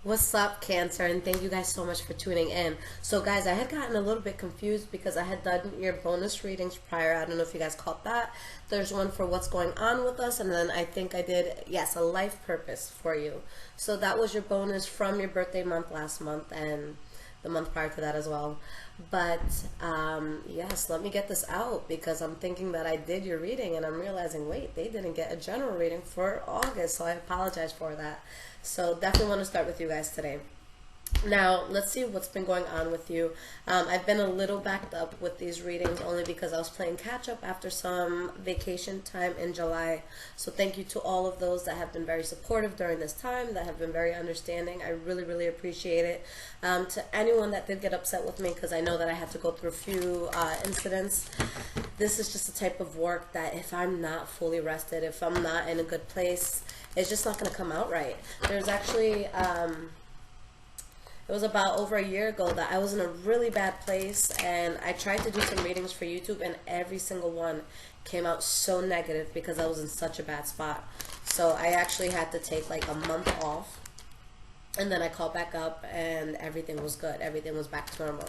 What's up, Cancer? And thank you guys so much for tuning in. So, guys, I had gotten a little bit confused because I had done your bonus readings prior. I don't know if you guys caught that. There's one for what's going on with us, and then I think I did, yes, a life purpose for you. So that was your bonus from your birthday month last month and the month prior to that as well. But yes, let me get this out because I'm thinking that I did your reading and I'm realizing, wait, they didn't get a general reading for August, so I apologize for that. So definitely want to start with you guys today. Now, let's see what's been going on with you. I've been a little backed up with these readings only because I was playing catch up after some vacation time in July. So thank you to all of those that have been very supportive during this time, that have been very understanding. I really, really appreciate it. To anyone that did get upset with me because I know that I had to go through a few incidents, this is just the type of work that if I'm not fully rested, if I'm not in a good place, it's just not going to come out right. There's actually... it was about over a year ago that I was in a really bad place and I tried to do some readings for YouTube and every single one came out so negative because I was in such a bad spot. So I actually had to take like a month off and then I called back up and everything was good. Everything was back to normal.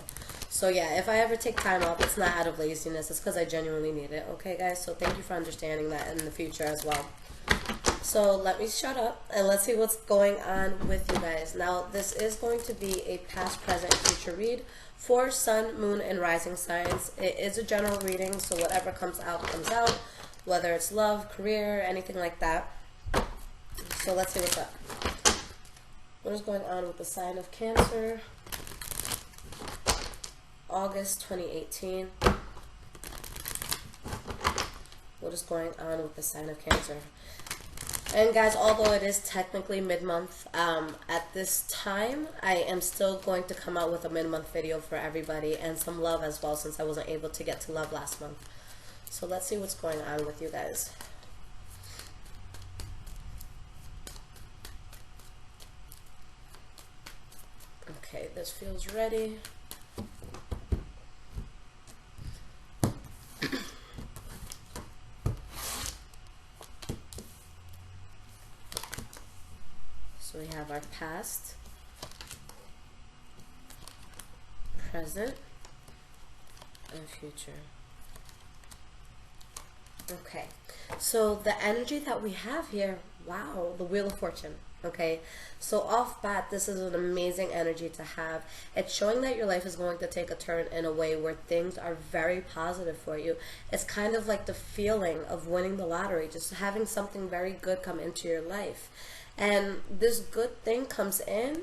So yeah, if I ever take time off, it's not out of laziness. It's because I genuinely need it. Okay, guys? So thank you for understanding that in the future as well. So let me shut up and let's see what's going on with you guys. Now, this is going to be a past, present, future read for Sun, Moon, and Rising signs. It is a general reading, so whatever comes out, whether it's love, career, anything like that. So let's see what's up. What is going on with the sign of Cancer? August 2018. What is going on with the sign of Cancer? And guys, although it is technically mid-month, at this time, I am still going to come out with a mid-month video for everybody and some love as well since I wasn't able to get to love last month. So let's see what's going on with you guys. Okay, this feels ready. So we have our past, present, and future. Okay, so the energy that we have here, wow, the Wheel of Fortune. Okay, so off bat, this is an amazing energy to have. It's showing that your life is going to take a turn in a way where things are very positive for you. It's kind of like the feeling of winning the lottery, just having something very good come into your life. And this good thing comes in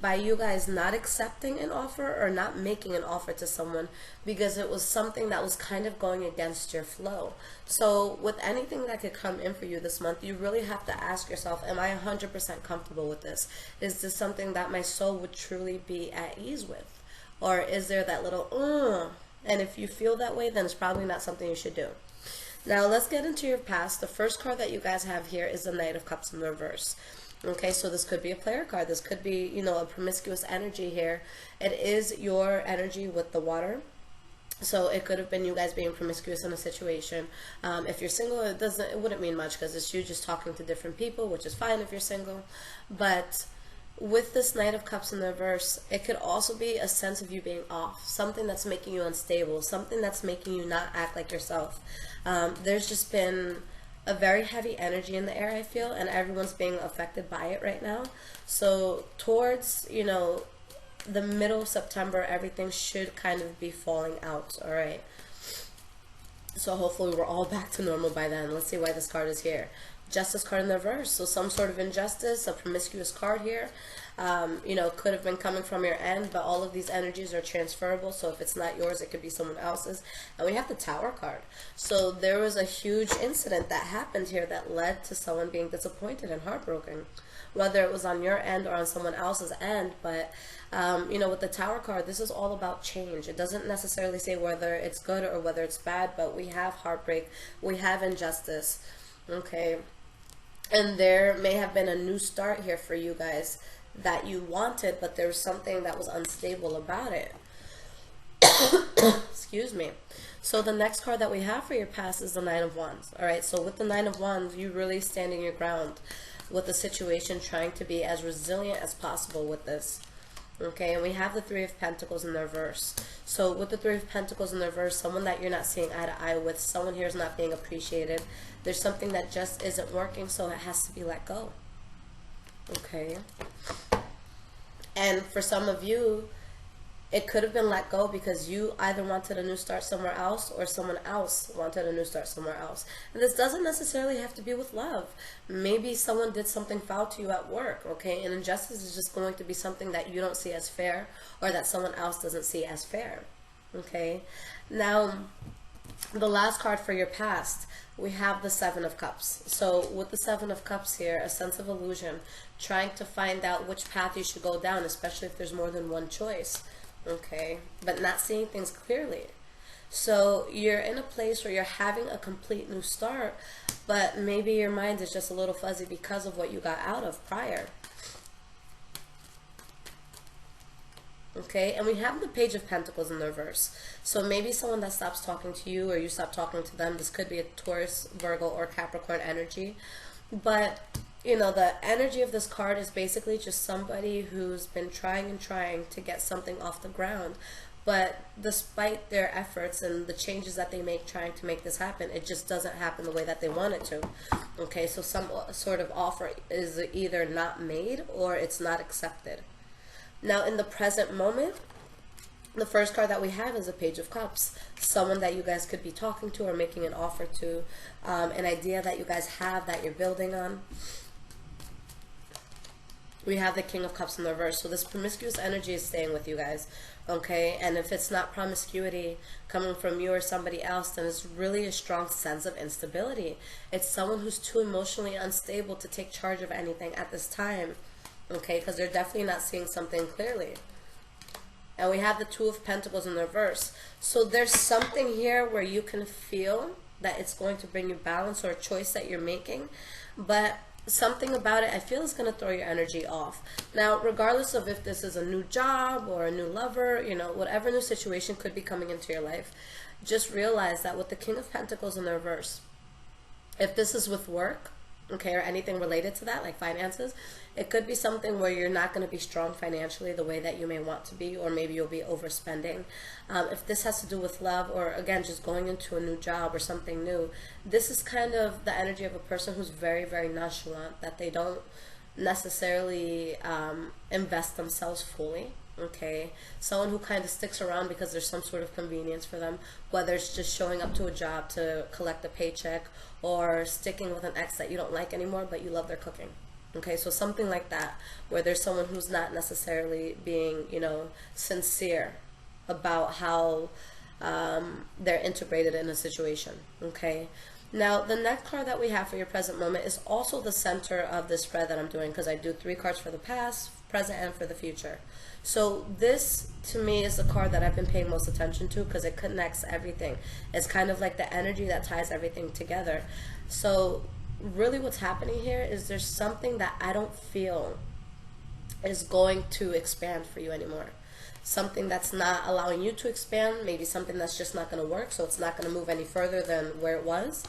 by you guys not accepting an offer or not making an offer to someone because it was something that was kind of going against your flow. So with anything that could come in for you this month, you really have to ask yourself, am I 100% comfortable with this? Is this something that my soul would truly be at ease with? Or is there that little, and if you feel that way, then it's probably not something you should do. Now, let's get into your past. The first card that you guys have here is the Knight of Cups in reverse. Okay, so this could be a player card. This could be, you know, a promiscuous energy here. It is your energy with the water. So it could have been you guys being promiscuous in a situation. If you're single, it wouldn't mean much because it's you just talking to different people, which is fine if you're single. But with this Knight of Cups in the reverse, it could also be a sense of you being off, something that's making you unstable, something that's making you not act like yourself. There's just been a very heavy energy in the air, I feel, and everyone's being affected by it right now. So towards, you know, the middle of September, everything should kind of be falling out, all right? So hopefully we're all back to normal by then. Let's see why this card is here. Justice card in the reverse, so some sort of injustice, a promiscuous card here. You know, could have been coming from your end, but all of these energies are transferable, so if it's not yours, it could be someone else's. And we have the Tower card. So there was a huge incident that happened here that led to someone being disappointed and heartbroken, whether it was on your end or on someone else's end. But you know, with the Tower card, this is all about change. It doesn't necessarily say whether it's good or whether it's bad, but we have heartbreak, we have injustice, okay? And there may have been a new start here for you guys that you wanted, but there was something that was unstable about it. Excuse me. So the next card that we have for your past is the Nine of Wands. All right, so with the Nine of Wands, you really standing your ground. with the situation, trying to be as resilient as possible with this. Okay, and we have the Three of Pentacles in the reverse. So with the Three of Pentacles in the reverse, someone that you're not seeing eye to eye with, someone here is not being appreciated. There's something that just isn't working, so it has to be let go. Okay. And for some of you, it could have been let go because you either wanted a new start somewhere else or someone else wanted a new start somewhere else. And this doesn't necessarily have to be with love. Maybe someone did something foul to you at work, okay? And injustice is just going to be something that you don't see as fair or that someone else doesn't see as fair, okay? Now, the last card for your past, we have the Seven of Cups. So with the Seven of Cups here, a sense of illusion, trying to find out which path you should go down, especially if there's more than one choice. Okay, but not seeing things clearly. So you're in a place where you're having a complete new start, but maybe your mind is just a little fuzzy because of what you got out of prior. Okay, and we have the Page of Pentacles in the reverse. So maybe someone that stops talking to you or you stop talking to them, this could be a Taurus, Virgo, or Capricorn energy. But you know, the energy of this card is basically just somebody who's been trying and trying to get something off the ground. But despite their efforts and the changes that they make trying to make this happen, it just doesn't happen the way that they want it to. Okay, so some sort of offer is either not made or it's not accepted. Now, in the present moment, the first card that we have is a Page of Cups. Someone that you guys could be talking to or making an offer to, an idea that you guys have that you're building on. We have the King of Cups in the reverse. So this promiscuous energy is staying with you guys, okay? And if it's not promiscuity coming from you or somebody else, then it's really a strong sense of instability. It's someone who's too emotionally unstable to take charge of anything at this time, okay? Because they're definitely not seeing something clearly. And we have the Two of Pentacles in the reverse. So there's something here where you can feel that it's going to bring you balance or a choice that you're making, but something about it, I feel, is going to throw your energy off. Now, regardless of if this is a new job or a new lover, you know, whatever new situation could be coming into your life, just realize that with the King of Pentacles in the reverse, if this is with work, okay, or anything related to that, like finances, it could be something where you're not going to be strong financially the way that you may want to be, or maybe you'll be overspending. If this has to do with love, or again, just going into a new job or something new, this is kind of the energy of a person who's very, very nonchalant, that they don't necessarily invest themselves fully. Okay, someone who kind of sticks around because there's some sort of convenience for them, whether it's just showing up to a job to collect a paycheck or sticking with an ex that you don't like anymore but you love their cooking. Okay, so something like that, where there's someone who's not necessarily being, you know, sincere about how they're integrated in a situation. Okay, now the next card that we have for your present moment is also the center of this spread that I'm doing, because I do 3 cards for the past, present, and for the future. So this, to me, is the card that I've been paying most attention to because it connects everything. It's kind of like the energy that ties everything together. So really what's happening here is there's something that I don't feel is going to expand for you anymore. Something that's not allowing you to expand, maybe something that's just not going to work, so it's not going to move any further than where it was.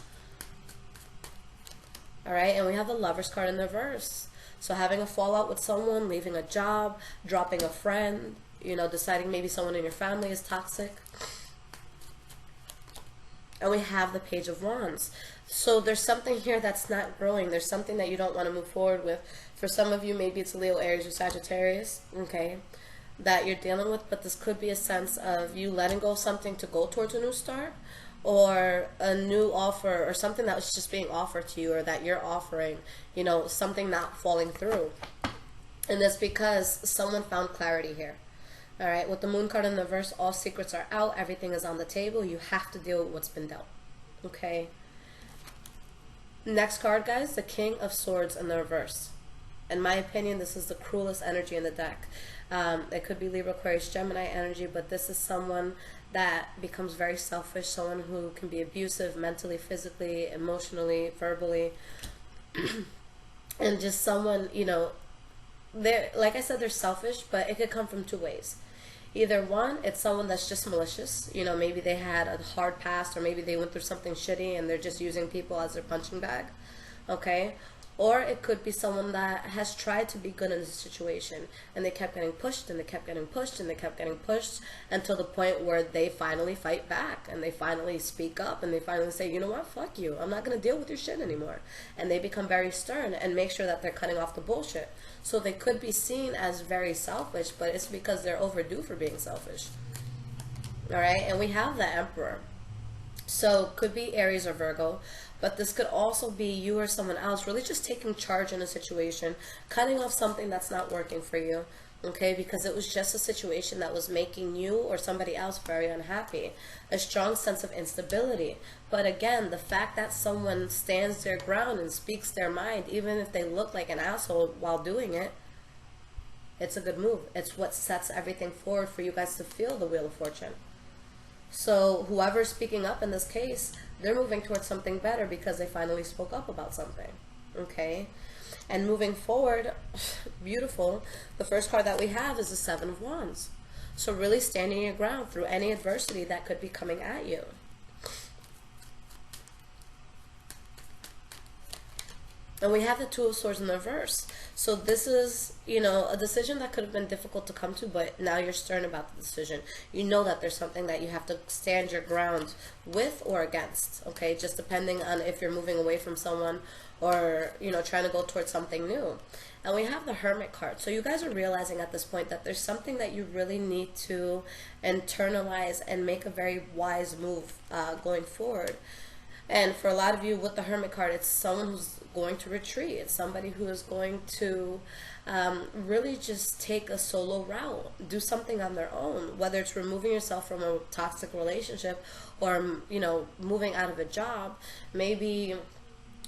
All right, and we have the Lovers card in the reverse. So having a fallout with someone, leaving a job, dropping a friend, you know, deciding maybe someone in your family is toxic. And we have the Page of Wands. So there's something here that's not growing. There's something that you don't want to move forward with. For some of you, maybe it's Leo, Aries, or Sagittarius, okay, that you're dealing with. But this could be a sense of you letting go of something to go towards a new start, or a new offer, or something that was just being offered to you, or that you're offering, you know, something not falling through. And that's because someone found clarity here. All right, with the Moon card in the reverse, all secrets are out, everything is on the table, you have to deal with what's been dealt. Okay, next card, guys, the King of Swords in the reverse. In my opinion, this is the cruelest energy in the deck. It could be Libra, Aquarius, Gemini energy, but this is someone that becomes very selfish, someone who can be abusive mentally, physically, emotionally, verbally, and just someone, you know, they're, like I said, they're selfish, but it could come from 2 ways. Either one, it's someone that's just malicious, you know, maybe they had a hard past, or maybe they went through something shitty and they're just using people as their punching bag, okay? Or it could be someone that has tried to be good in a situation, and they kept getting pushed, and they kept getting pushed, and they kept getting pushed, until the point where they finally fight back, and they finally speak up, and they finally say, you know what, fuck you, I'm not going to deal with your shit anymore. And they become very stern and make sure that they're cutting off the bullshit. So they could be seen as very selfish, but it's because they're overdue for being selfish. Alright, and we have the Emperor. So could be Aries or Virgo, but this could also be you or someone else really just taking charge in a situation, cutting off something that's not working for you, okay, because it was just a situation that was making you or somebody else very unhappy. A strong sense of instability. But again, the fact that someone stands their ground and speaks their mind, even if they look like an asshole while doing it, it's a good move. It's what sets everything forward for you guys to feel the Wheel of Fortune. So whoever's speaking up in this case, they're moving towards something better because they finally spoke up about something. Okay? And moving forward, beautiful, the first card that we have is the Seven of Wands. So really standing your ground through any adversity that could be coming at you. And we have the Two of Swords in the reverse. So this is, you know, a decision that could have been difficult to come to, but now you're stern about the decision. You know that there's something that you have to stand your ground with or against, okay? Just depending on if you're moving away from someone or, you know, trying to go towards something new. And we have the Hermit card. So you guys are realizing at this point that there's something that you really need to internalize and make a very wise move going forward. And for a lot of you with the Hermit card, it's someone who's going to retreat. It's somebody who is going to really just take a solo route, do something on their own, whether it's removing yourself from a toxic relationship or, you know, moving out of a job. Maybe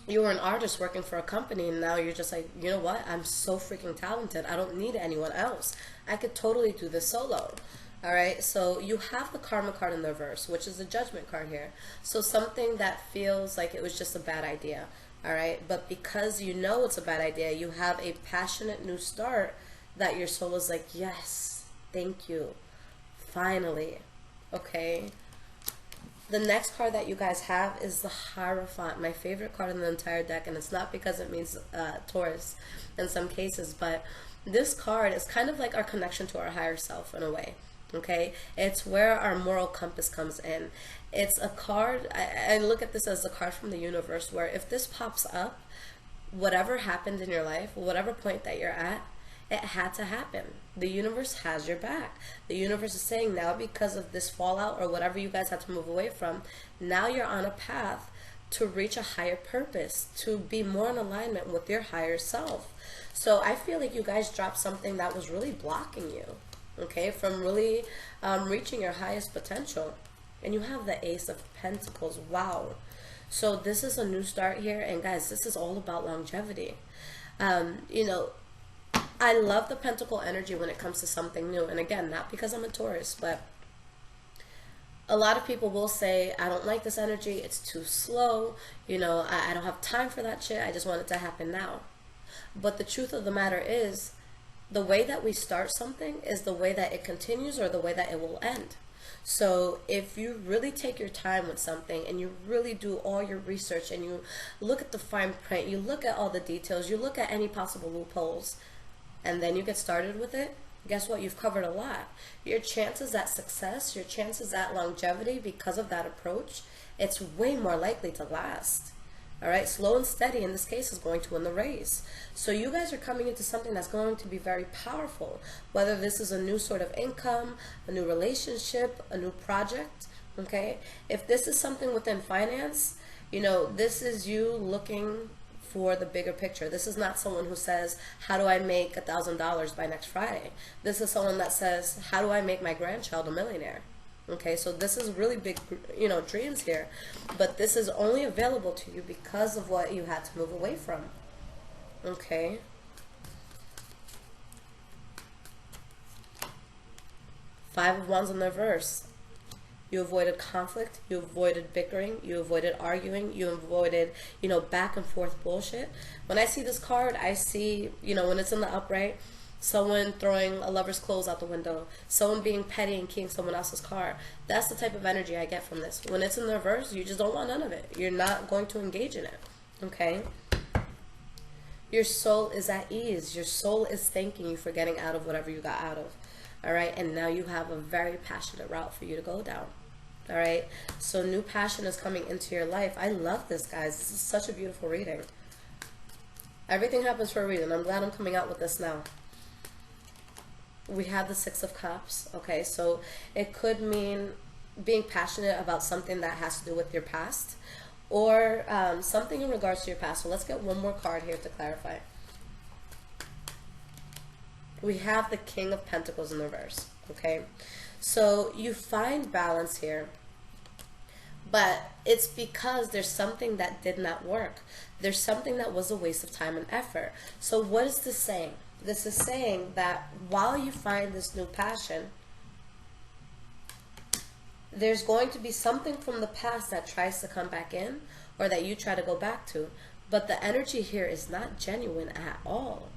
you were an artist working for a company and now you're just like, you know what, I'm so freaking talented, I don't need anyone else, I could totally do this solo. Alright, so you have the Karma card in the reverse, which is the Judgment card here. So something that feels like it was just a bad idea. Alright, but because you know it's a bad idea, you have a passionate new start that your soul is like, yes, thank you, finally. Okay. The next card that you guys have is the Hierophant, my favorite card in the entire deck, and it's not because it means Taurus in some cases, but this card is kind of like our connection to our higher self in a way. Okay, it's where our moral compass comes in. It's a card, I look at this as a card from the universe, where if this pops up, whatever happened in your life, whatever point that you're at, it had to happen. The universe has your back. The universe is saying now, because of this fallout or whatever you guys had to move away from, now you're on a path to reach a higher purpose, to be more in alignment with your higher self. So I feel like you guys dropped something that was really blocking you, okay, from really reaching your highest potential. And you have the Ace of Pentacles. Wow. So this is a new start here, and guys, this is all about longevity. You know, I love the Pentacle energy when it comes to something new. And again, not because I'm a Taurus, but a lot of people will say, I don't like this energy, it's too slow, you know, I don't have time for that shit, I just want it to happen now. But the truth of the matter is, the way that we start something is the way that it continues or the way that it will end. So if you really take your time with something and you really do all your research and you look at the fine print, you look at all the details, you look at any possible loopholes, and then you get started with it, guess what? You've covered a lot. Your chances at success, your chances at longevity because of that approach, it's way more likely to last. Alright, slow and steady in this case is going to win the race. So you guys are coming into something that's going to be very powerful. Whether this is a new sort of income, a new relationship, a new project, okay? If this is something within finance, you know, this is you looking for the bigger picture. This is not someone who says, how do I make $1,000 by next Friday? This is someone that says, how do I make my grandchild a millionaire? Okay, so this is really big, you know, dreams here. But this is only available to you because of what you had to move away from. Okay. Five of Wands in the reverse. You avoided conflict, you avoided bickering, you avoided arguing, you avoided, you know, back and forth bullshit. When I see this card, I see, you know, when it's in the upright, someone throwing a lover's clothes out the window, someone being petty and keying someone else's car. That's the type of energy I get from this. When it's in the reverse, you just don't want none of it. You're not going to engage in it. Okay? Your soul is at ease. Your soul is thanking you for getting out of whatever you got out of. All right. And now you have a very passionate route for you to go down. All right. So new passion is coming into your life. I love this, guys. This is such a beautiful reading. Everything happens for a reason. I'm glad I'm coming out with this now. We have the Six of Cups. Okay. So it could mean being passionate about something that has to do with your past, or something in regards to your past. So let's get one more card here to clarify. We have the King of Pentacles in reverse. Okay, so you find balance here, but it's because there's something that did not work. There's something that was a waste of time and effort. So what is this saying? This is saying that while you find this new passion, there's going to be something from the past that tries to come back in, or that you try to go back to, but the energy here is not genuine at all.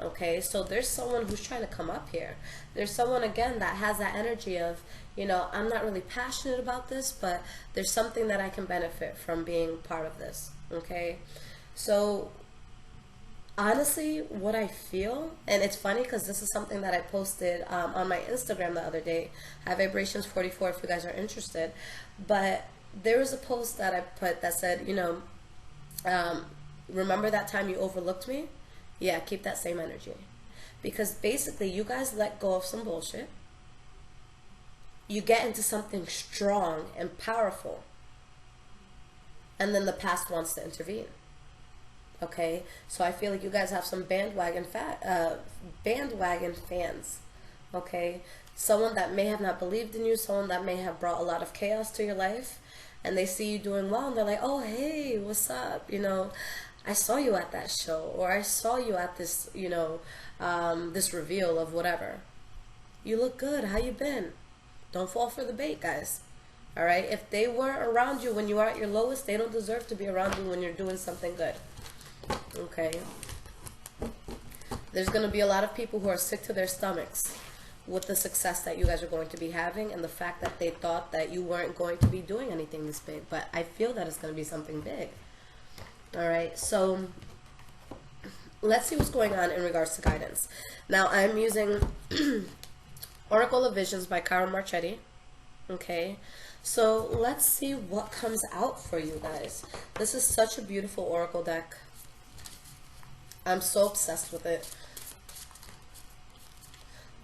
Okay, so there's someone who's trying to come up here. There's someone, again, that has that energy of, you know, I'm not really passionate about this, but there's something that I can benefit from being part of this. Okay, so honestly, what I feel, and it's funny because this is something that I posted on my Instagram the other day, High Vibrations 44, if you guys are interested. But there was a post that I put that said, you know, remember that time you overlooked me? Yeah, keep that same energy. Because basically, you guys let go of some bullshit. You get into something strong and powerful. And then the past wants to intervene. Okay, so I feel like you guys have some bandwagon fans. Okay, someone that may have not believed in you, someone that may have brought a lot of chaos to your life, and they see you doing well, and they're like, oh, hey, what's up? You know, I saw you at that show, or I saw you at this, you know, this reveal of whatever. You look good. How you been? Don't fall for the bait, guys. All right, if they weren't around you when you are at your lowest, they don't deserve to be around you when you're doing something good. Okay, there's going to be a lot of people who are sick to their stomachs with the success that you guys are going to be having, and the fact that they thought that you weren't going to be doing anything this big. But I feel that it's going to be something big. All right, so let's see what's going on in regards to guidance. Now, I'm using Oracle of Visions by Karen Marchetti. Okay, so let's see what comes out for you guys. This is such a beautiful Oracle deck. I'm so obsessed with it.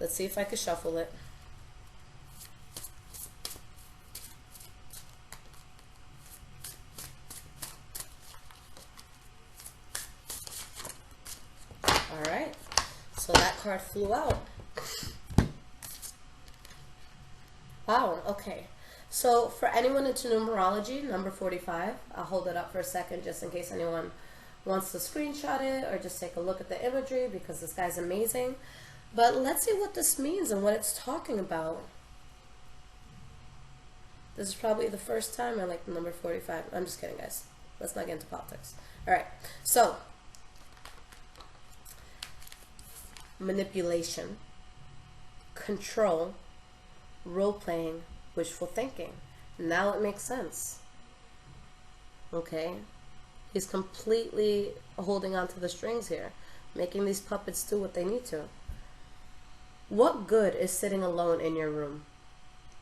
Let's see if I can shuffle it. Alright, so that card flew out. Wow, okay. So for anyone into numerology, number 45, I'll hold it up for a second just in case anyone wants to screenshot it or just take a look at the imagery, because this guy's amazing. But let's see what this means and what it's talking about. This is probably the first time I like the number 45. I'm just kidding, guys. Let's not get into politics. All right. So, manipulation, control, role-playing, wishful thinking. Now it makes sense. Okay? He's completely holding on to the strings here, making these puppets do what they need to. What good is sitting alone in your room?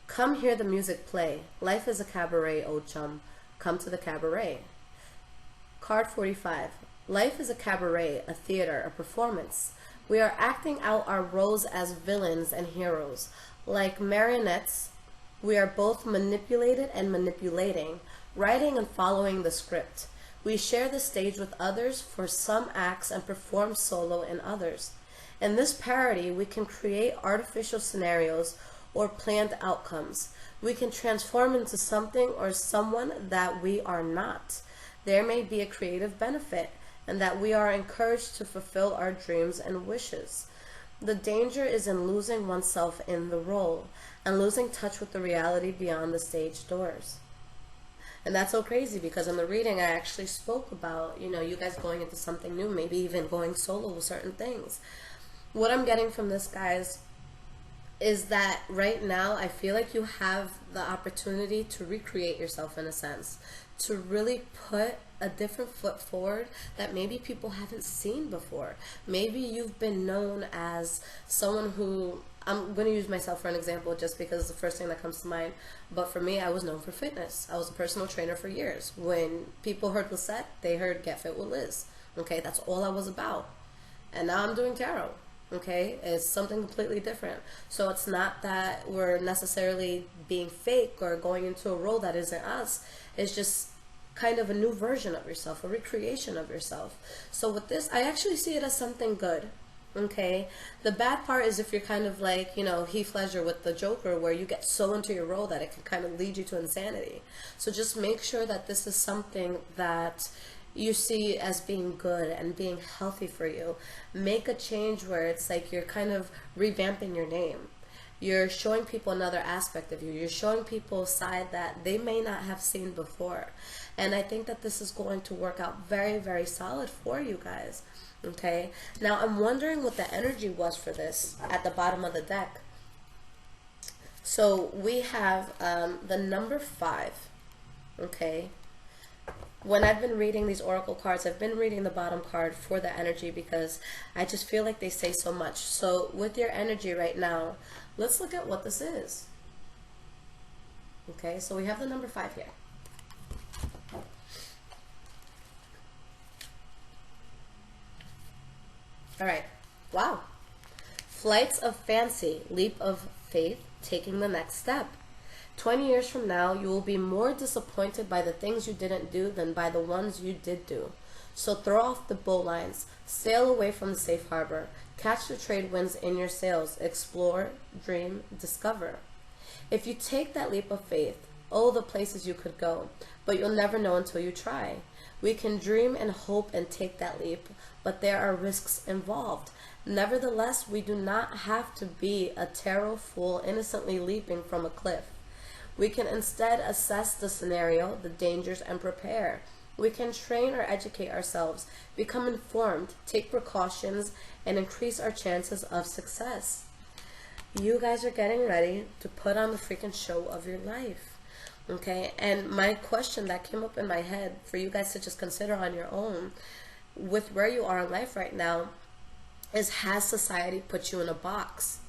Come hear the music play. Life is a cabaret, old chum. Come to the cabaret. Card 45. Life is a cabaret, a theater, a performance. We are acting out our roles as villains and heroes. Like marionettes, we are both manipulated and manipulating, writing and following the script. We share the stage with others for some acts and perform solo in others. In this parody, we can create artificial scenarios or planned outcomes. We can transform into something or someone that we are not. There may be a creative benefit, and that we are encouraged to fulfill our dreams and wishes. The danger is in losing oneself in the role and losing touch with the reality beyond the stage doors. And that's so crazy, because in the reading I actually spoke about, you know, you guys going into something new, maybe even going solo with certain things. What I'm getting from this, guys, is that right now I feel like you have the opportunity to recreate yourself in a sense, to really put a different foot forward that maybe people haven't seen before. Maybe you've been known as someone who, I'm going to use myself for an example just because it's the first thing that comes to mind. But for me, I was known for fitness. I was a personal trainer for years. When people heard Lissette, they heard Get Fit with Liz. Okay, that's all I was about. And now I'm doing tarot. Okay, it's something completely different. So it's not that we're necessarily being fake or going into a role that isn't us. It's just kind of a new version of yourself, a recreation of yourself. So with this, I actually see it as something good. Okay, the bad part is if you're kind of like, you know, Heath Ledger with the Joker, where you get so into your role that it can kind of lead you to insanity. So just make sure that this is something that you see as being good and being healthy for you. Make a change where it's like you're kind of revamping your name. You're showing people another aspect of you. You're showing people a side that they may not have seen before. And I think that this is going to work out very, very solid for you guys. Okay, now I'm wondering what the energy was for this at the bottom of the deck. So we have the number 5. Okay, when I've been reading these oracle cards, I've been reading the bottom card for the energy because I just feel like they say so much. So with your energy right now, let's look at what this is. Okay, so we have the number 5 here. All right, wow. Flights of fancy, leap of faith, taking the next step. 20 years from now, you will be more disappointed by the things you didn't do than by the ones you did do. So throw off the bowlines, sail away from the safe harbor, catch the trade winds in your sails, explore, dream, discover. If you take that leap of faith, oh, the places you could go, but you'll never know until you try. We can dream and hope and take that leap, but there are risks involved. Nevertheless, we do not have to be a tarot fool innocently leaping from a cliff. We can instead assess the scenario, the dangers, and prepare. We can train or educate ourselves, become informed, take precautions, and increase our chances of success. You guys are getting ready to put on the freaking show of your life. Okay, and my question that came up in my head for you guys to just consider on your own, with where you are in life right now, is has society put you in a box?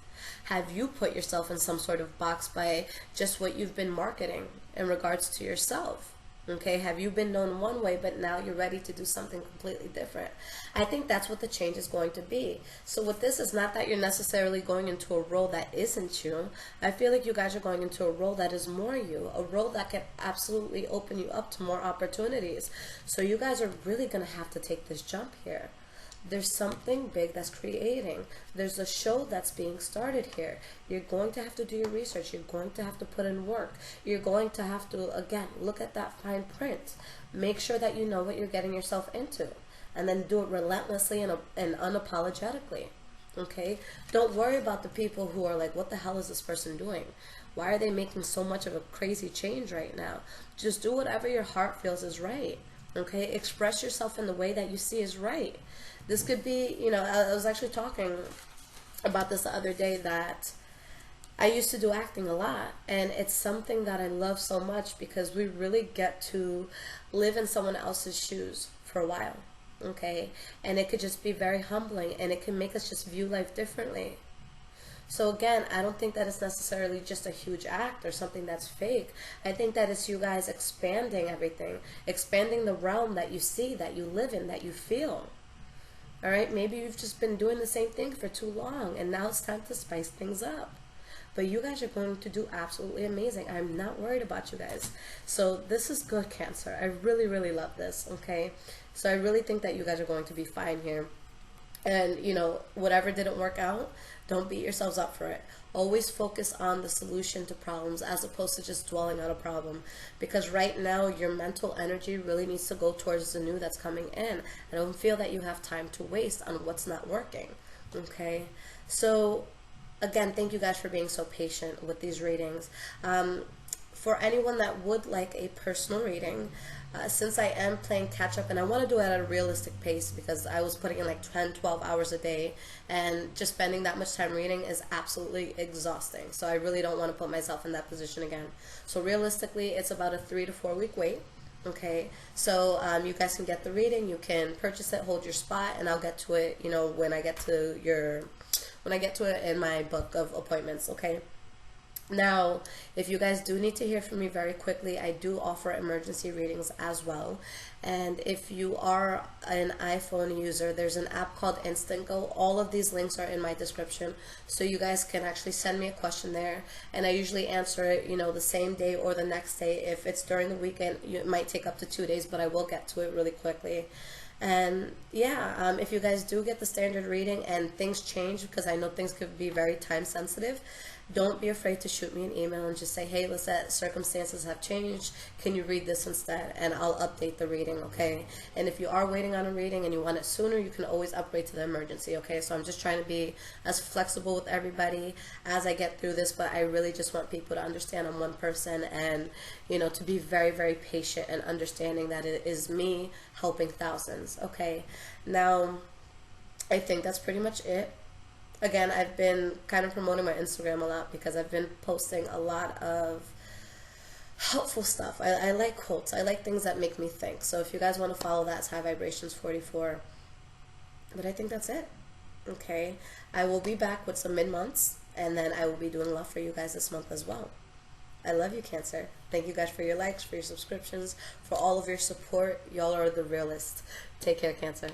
Have you put yourself in some sort of box by just what you've been marketing in regards to yourself? Okay, have you been known one way, but now you're ready to do something completely different? I think that's what the change is going to be. So with this, is not that you're necessarily going into a role that isn't you. I feel like you guys are going into a role that is more you, a role that can absolutely open you up to more opportunities. So you guys are really going to have to take this jump here. There's something big that's creating. There's a show that's being started here. You're going to have to do your research. You're going to have to put in work. You're going to have to, again, look at that fine print. Make sure that you know what you're getting yourself into. And then do it relentlessly and unapologetically. Okay? Don't worry about the people who are like, what the hell is this person doing? Why are they making so much of a crazy change right now? Just do whatever your heart feels is right. Okay? Express yourself in the way that you see is right. This could be, you know, I was actually talking about this the other day that I used to do acting a lot, and it's something that I love so much because we really get to live in someone else's shoes for a while, okay? And it could just be very humbling, and it can make us just view life differently. So again, I don't think that it's necessarily just a huge act or something that's fake. I think that it's you guys expanding everything, expanding the realm that you see, that you live in, that you feel. All right, maybe you've just been doing the same thing for too long, and now it's time to spice things up. But you guys are going to do absolutely amazing. I'm not worried about you guys. So this is good, Cancer. I really, really love this, okay? So I really think that you guys are going to be fine here. And, you know, whatever didn't work out, don't beat yourselves up for it. Always focus on the solution to problems as opposed to just dwelling on a problem. Because right now, your mental energy really needs to go towards the new that's coming in. I don't feel that you have time to waste on what's not working. Okay? So, again, thank you guys for being so patient with these readings. For anyone that would like a personal reading, since I am playing catch up and I want to do it at a realistic pace because I was putting in like 10-12 hours a day, and just spending that much time reading is absolutely exhausting. So I really don't want to put myself in that position again. So realistically, it's about a 3 to 4 week wait. Okay, so you guys can get the reading, you can purchase it, hold your spot, and I'll get to it, you know, when I get to it in my book of appointments. Okay. Now, if you guys do need to hear from me very quickly, I do offer emergency readings as well. And if you are an iPhone user, there's an app called Instant Go. All of these links are in my description, so you guys can actually send me a question there, and I usually answer it, you know, the same day or the next day. If it's during the weekend, it might take up to 2 days, but I will get to it really quickly. And yeah, if you guys do get the standard reading and things change, because I know things could be very time sensitive, don't be afraid to shoot me an email and just say, hey, Lissette, circumstances have changed. Can you read this instead? And I'll update the reading, okay? And if you are waiting on a reading and you want it sooner, you can always upgrade to the emergency, okay? So I'm just trying to be as flexible with everybody as I get through this, but I really just want people to understand I'm one person, and, you know, to be very, very patient and understanding that it is me helping thousands, okay? Now, I think that's pretty much it. Again, I've been kind of promoting my Instagram a lot because I've been posting a lot of helpful stuff. I like quotes. I like things that make me think. So if you guys want to follow that, it's High Vibrations 44. But I think that's it. Okay. I will be back with some mid-months, and then I will be doing love for you guys this month as well. I love you, Cancer. Thank you guys for your likes, for your subscriptions, for all of your support. Y'all are the realest. Take care, Cancer.